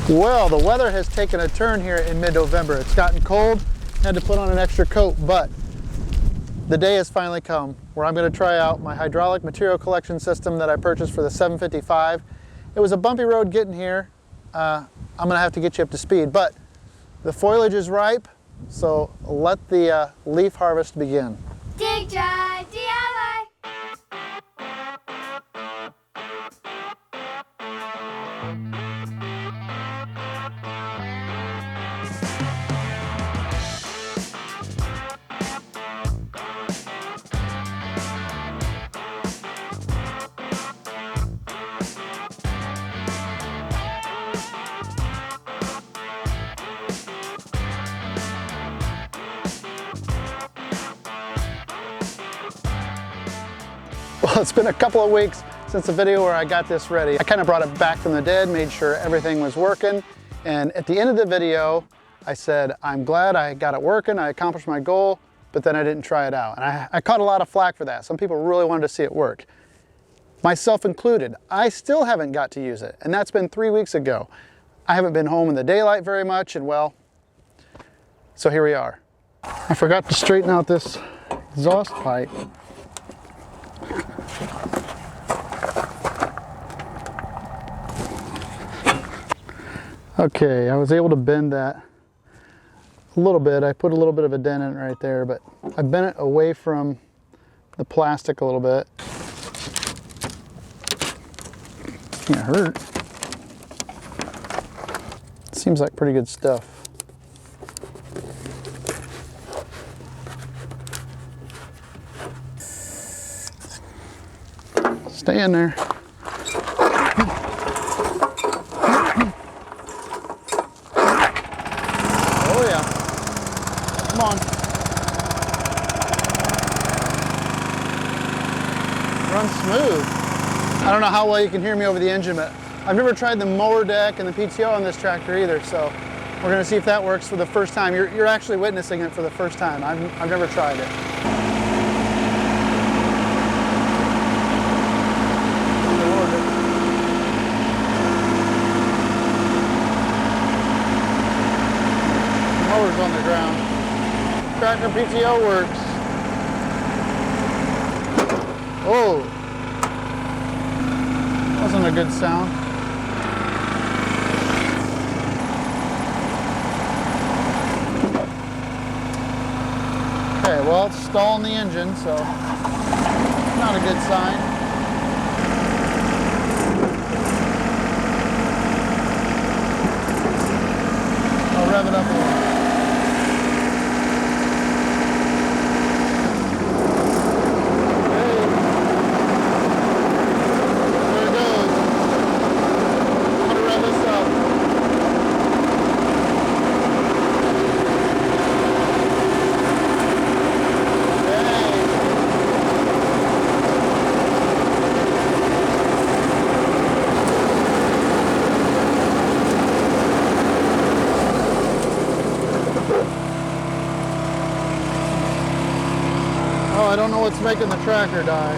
Well, the weather has taken a turn here in mid-November. It's gotten cold, had to put on an extra coat, but the day has finally come where I'm going to try out my hydraulic material collection system that I purchased for the 755. It was a bumpy road getting here. I'm going to have to get you up to speed, but the foliage is ripe, so let the leaf harvest begin. Dig, dry, DIY. Well, it's been a couple of weeks since the video where I got this ready. I kind of brought it back from the dead, made sure everything was working, and at the end of the video I said I'm glad I got it working, I accomplished my goal, but then I didn't try it out. And I caught a lot of flack for that. Some people really wanted to see it work, myself included. I still haven't got to use it, and that's been 3 weeks ago. I haven't been home in the daylight very much, and well, so here we are. I forgot to straighten out this exhaust pipe. Okay, I was able to bend that a little bit. I put a little bit of a dent in it right there, but I bent it away from the plastic a little bit. Can't hurt. Seems like pretty good stuff. Stay in there. Oh yeah. Come on. Runs smooth. I don't know how well you can hear me over the engine, but I've never tried the mower deck and the PTO on this tractor either, so we're going to see if that works for the first time. You're actually witnessing it for the first time. I've never tried it. On the ground. Tractor PTO works. Oh, wasn't a good sound. Okay, well, it's stalling the engine, so not a good sign. I'll rev it up a little. I don't know what's making the tractor die.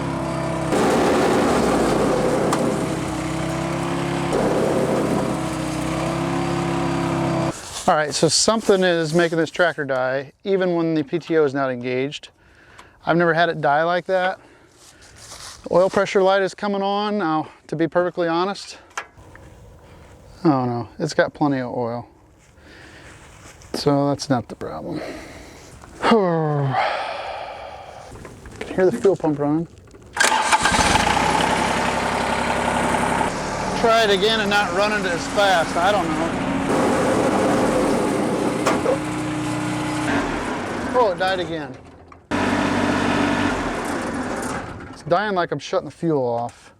All right, so something is making this tractor die, even when the PTO is not engaged. I've never had it die like that. The oil pressure light is coming on. Now, to be perfectly honest, oh no, it's got plenty of oil. So that's not the problem. Hear the fuel pump running. Try it again and not run it as fast. I don't know. Oh, it died again. It's dying like I'm shutting the fuel off.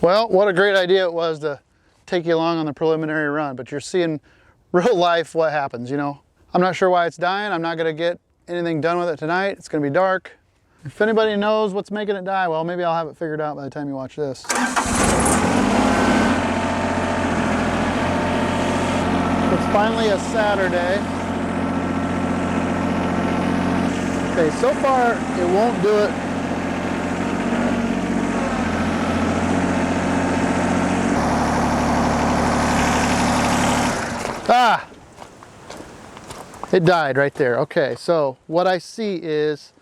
Well, what a great idea it was to take you along on the preliminary run, but you're seeing real life what happens, you know. I'm not sure why it's dying. I'm not going to get anything done with it tonight. It's going to be dark. If anybody knows what's making it die, well, maybe I'll have it figured out by the time you watch this. It's finally a Saturday. Okay, so far it won't do it. It died right there. Okay, so what I see is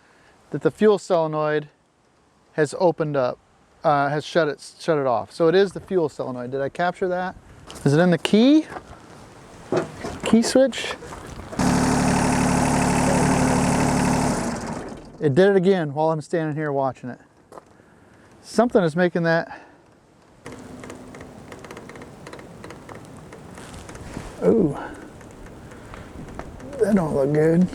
that the fuel solenoid has opened up, has shut it off. So it is the fuel solenoid. Did I capture that? Is it in the key? Key switch? It did it again while I'm standing here watching it. Something is making that. Ooh, that don't look good.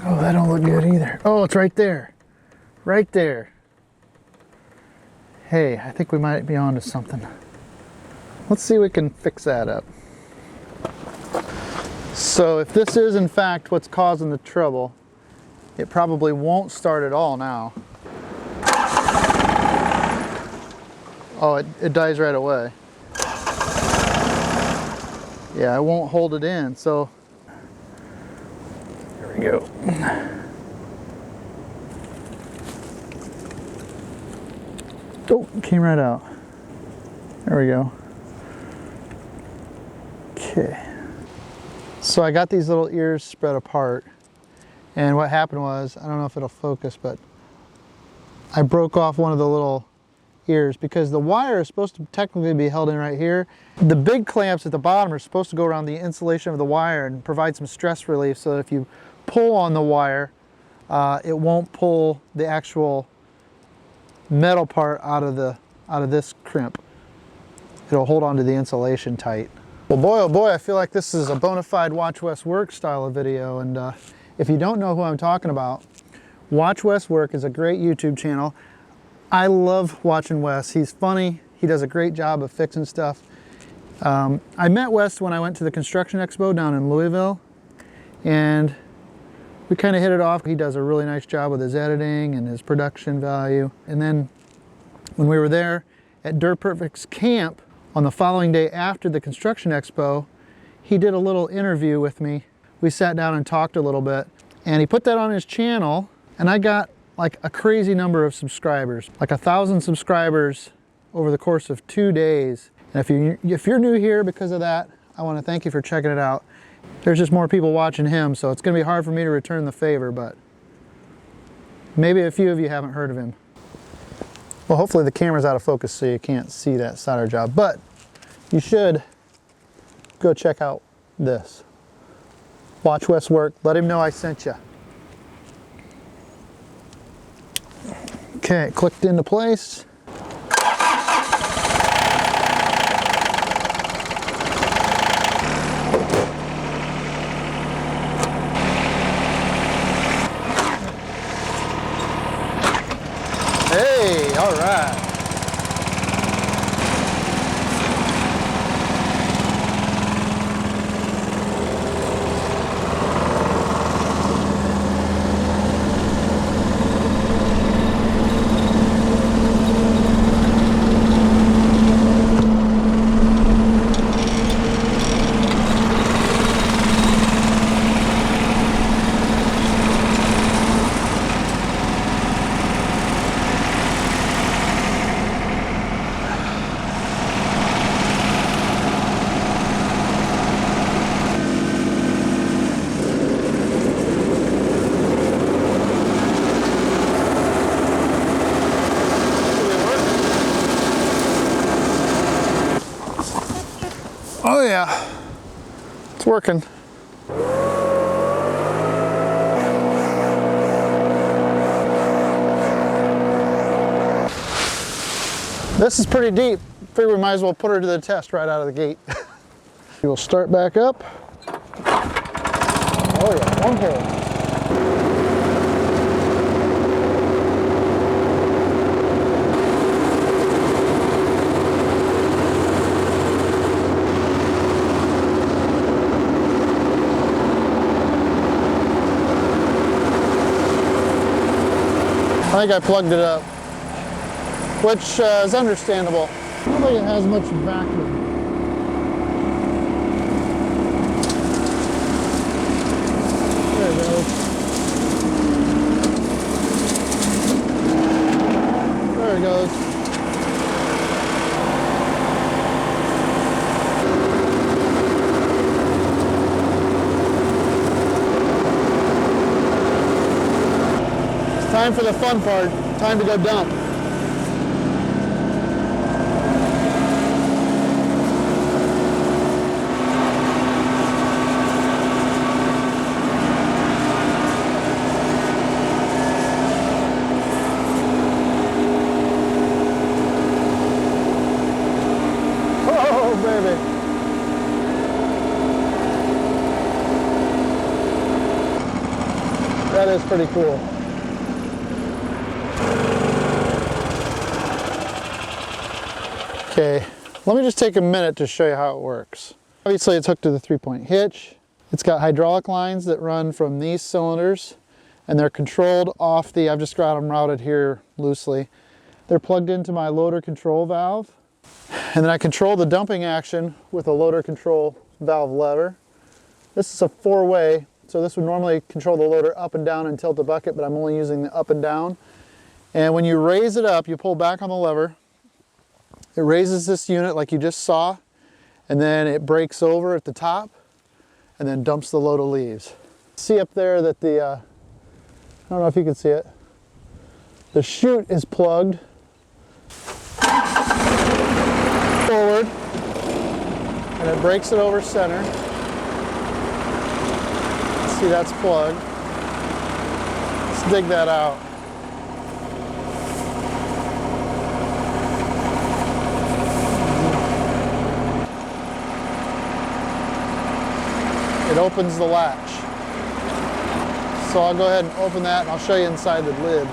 Oh, that don't look good either. Oh, it's right there. Right there. Hey, I think we might be onto something. Let's see if we can fix that up. So if this is in fact what's causing the trouble, it probably won't start at all now. Oh, it dies right away. Yeah, I won't hold it in, so there we go. Oh, it came right out. There we go. Okay. So I got these little ears spread apart, and what happened was, I don't know if it'll focus, but I broke off one of the little ears because the wire is supposed to technically be held in right here. The big clamps at the bottom are supposed to go around the insulation of the wire and provide some stress relief, so that if you pull on the wire, it won't pull the actual metal part out of this crimp. It'll hold on to the insulation tight. Well, boy, oh boy, I feel like this is a bona fide Watch Wes Work style of video, and if you don't know who I'm talking about, Watch Wes Work is a great YouTube channel. I love watching Wes. He's funny. He does a great job of fixing stuff. I met Wes when I went to the Construction Expo down in Louisville, and we kind of hit it off. He does a really nice job with his editing and his production value. And then when we were there at Dirt Perfect's camp on the following day after the Construction Expo, he did a little interview with me. We sat down and talked a little bit, and he put that on his channel, and I got like a crazy number of subscribers, like 1,000 subscribers over the course of 2 days. And if you're new here because of that, I want to thank you for checking it out. There's just more people watching him, so it's going to be hard for me to return the favor, but maybe a few of you haven't heard of him. Well, hopefully the camera's out of focus so you can't see that solder job, but you should go check out this. Watch Wes Work. Let him know I sent you. Okay, it clicked into place. Hey, all right. Oh yeah, it's working. This is pretty deep. Figure we might as well put her to the test right out of the gate. We'll start back up. Oh yeah, one hole. I think I plugged it up, which is understandable. I don't think it has much vacuum. There it goes. There it goes. Time for the fun part. Time to go dump. Oh, baby. That is pretty cool. Okay, let me just take a minute to show you how it works. Obviously it's hooked to the 3-point hitch. It's got hydraulic lines that run from these cylinders, and they're controlled off the, I've just got them routed here loosely. They're plugged into my loader control valve. And then I control the dumping action with a loader control valve lever. This is a 4-way, so this would normally control the loader up and down and tilt the bucket, but I'm only using the up and down. And when you raise it up, you pull back on the lever. It raises this unit like you just saw, and then it breaks over at the top and then dumps the load of leaves. See up there that the, I don't know if you can see it, the chute is plugged forward and it breaks it over center. See, that's plugged. Let's dig that out. It opens the latch. So I'll go ahead and open that and I'll show you inside the lid.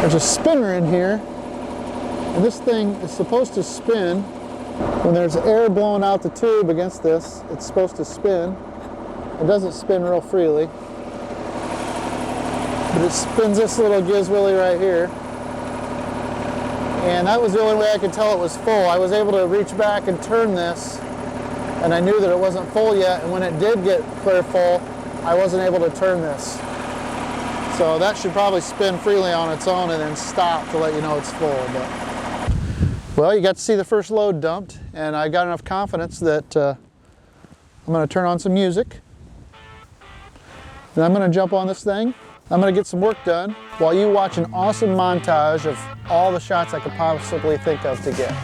There's a spinner in here, and this thing is supposed to spin. When there's air blowing out the tube against this, it's supposed to spin. It doesn't spin real freely, but it spins this little gizwilly right here. And that was the only way I could tell it was full. I was able to reach back and turn this, and I knew that it wasn't full yet, and when it did get clear full, I wasn't able to turn this. So that should probably spin freely on its own and then stop to let you know it's full. But, well, you got to see the first load dumped, and I got enough confidence that I'm going to turn on some music. And I'm going to jump on this thing. I'm going to get some work done while you watch an awesome montage of all the shots I could possibly think of to get.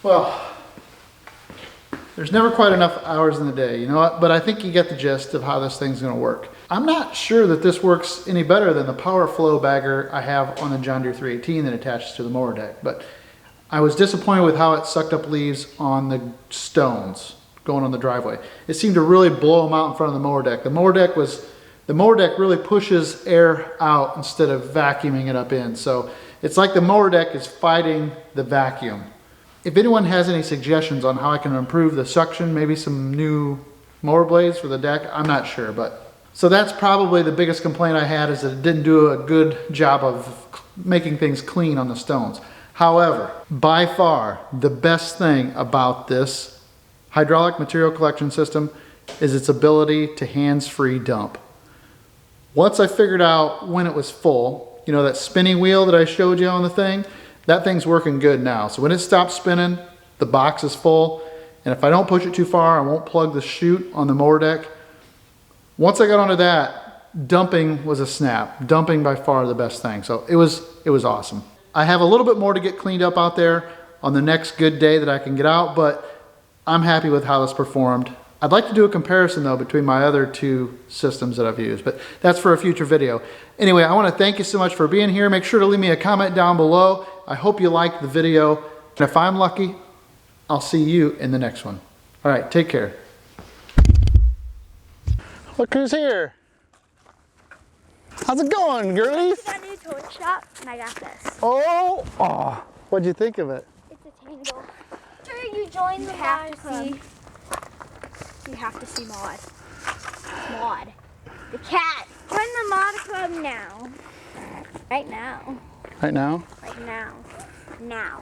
Well, there's never quite enough hours in the day, you know what? But I think you get the gist of how this thing's gonna work. I'm not sure that this works any better than the power flow bagger I have on the John Deere 318 that attaches to the mower deck, but I was disappointed with how it sucked up leaves on the stones going on the driveway. It seemed to really blow them out in front of the mower deck. The mower deck really pushes air out instead of vacuuming it up in. So it's like the mower deck is fighting the vacuum. If anyone has any suggestions on how I can improve the suction, maybe some new mower blades for the deck, I'm not sure. But so that's probably the biggest complaint I had, is that it didn't do a good job of making things clean on the stones. However, by far the best thing about this hydraulic material collection system is its ability to hands-free dump. Once I figured out when it was full, you know, that spinning wheel that I showed you on the thing, that thing's working good now. So when it stops spinning, the box is full, and if I don't push it too far, I won't plug the chute on the mower deck. Once I got onto that, dumping was a snap. Dumping by far the best thing. So it was awesome. I have a little bit more to get cleaned up out there on the next good day that I can get out, but I'm happy with how this performed. I'd like to do a comparison though between my other two systems that I've used, but that's for a future video. Anyway, I want to thank you so much for being here. Make sure to leave me a comment down below. I hope you liked the video. And if I'm lucky, I'll see you in the next one. All right, take care. Look who's here. How's it going, girlies? I got a new toy shop and I got this. Oh, what'd you think of it? It's a tangle. Sure, you join the mod club. You have to see Maud. Maud. The cat. Join the mod club now. Right now. Right now? Right now. Now.